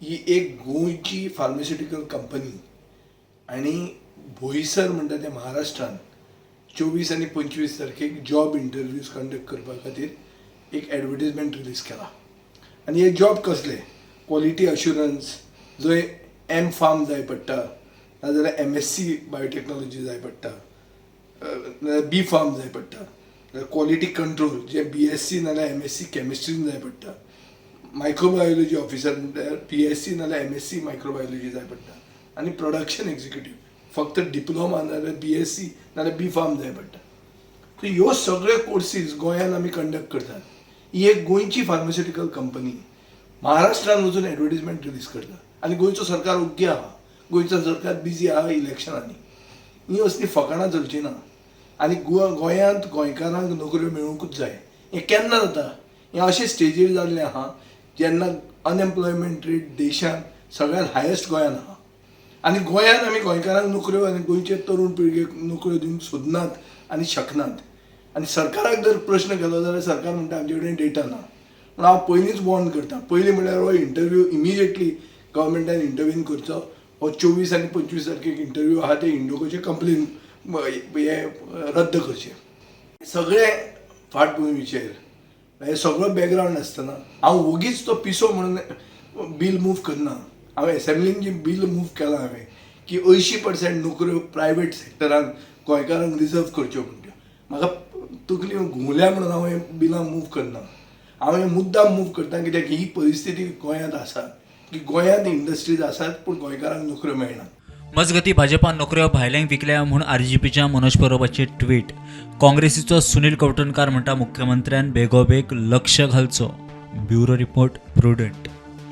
ही एक गोंयची pharmaceutical company आणि बोईसर म्हणटा ते महाराष्ट्रान 24 आणि 25 तारखेक जॉब इंटरव्यूज कंडक्ट करपा खातीर एक एडवर्टिजमेंट रिलीज केला. आनी हे जॉब कसले? क्वॉलिटी अश्युरन्स, जंय एम फार्म जाय पडटा, नाजाल्यार MSc बायोटेक्नॉलॉजी जाय पडटा, नाजाल्यार बी फार्म जाय पडटा, क्वॉलिटी कंट्रोल जे BSc नाजाल्यार MSc केमिस्ट्रीन जाय पडटा, मायक्रोबायोलॉजी ऑफिसर म्हणल्यार PSc नाजाल्यार MSc मायक्रोबायोलॉजी जाय पडटा, आनी प्रोडक्शन एक्झिक्युटीव फक्त डिप्लोमा नाजाल्यार BSc नाजाल्यार बी फार्म जाय पडटा. सो ह्यो सगळे कोर्सीस गोंयांत आमी कंडक्ट करतात. ही एक गोंयची फार्मास्युटिकल कंपनी महाराष्ट्रान वचून एडवर्टिजमेंट रिलीज करता आनी गोंयचो सरकार ओग्गी आहा, गोंयचो सरकार बिजी आहा इलेक्शनांनी. ही असली फकाणां चलची ना. आनी गोंयांत गोंयकारांक नोकऱ्यो मेळूंकूच जाय. हें केन्ना जाता? हें अशें स्टेजीर जाल्लें आहा जेन्ना अनएम्प्लॉयमेंट रेट देशांत सगळ्यांत हायेस्ट गोंयांत आहा. आनी गोंयांत आमी गोंयकारांक नोकऱ्यो आनी गोंयचे तरूण पिळगेक नोकऱ्यो दिवंक सोदनात आनी शकनात. आनी सरकाराक जर प्रश्न केलो जाल्यार सरकार म्हणटा आमचे कडेन डेटा ना. पूण हांव पयलींच वॉर्न करता, पयलीं म्हणल्यार हो इंटरव्यू इमिजिएटली गव्हर्मेंटान इंटरव्यून करचो. हो 24 आनी 25 तारखेक इंटरव्यू आहा ते इंडोकोचे कंप्लेन हे रद्द करचे. सगळे फाटभुंयेचेर हे सगळो बॅकग्रावंड आसतना हांव वगीच तो पिसो म्हणून बील मूव करना. हांवें एसेंब्लीन जी बील मूव केलां हांवें की 80% नोकऱ्यो प्रायवेट सॅक्टरान गोंयकारांक रिजर्व करच्यो म्हणट्यो. म्हाका तकली घुंवल्या म्हणून हांवें बिलां मूव करना. हांवें मुद्दाम मूव करता कित्याक ही परिस्थिती गोंयांत आसा की गोंयांत इंडस्ट्रीज आसात पूण गोंयकारांक नोकऱ्यो मेळनात. मजगती भाजपान नोकऱ्यो भायल्यांक विकल्या म्हूण RGPच्या मनोज परबाचे ट्वीट. काँग्रेसीचो सुनील कवटणकार म्हणटा मुख्यमंत्र्यान बेगोबेग लक्ष घालचो. Bureau report prudent.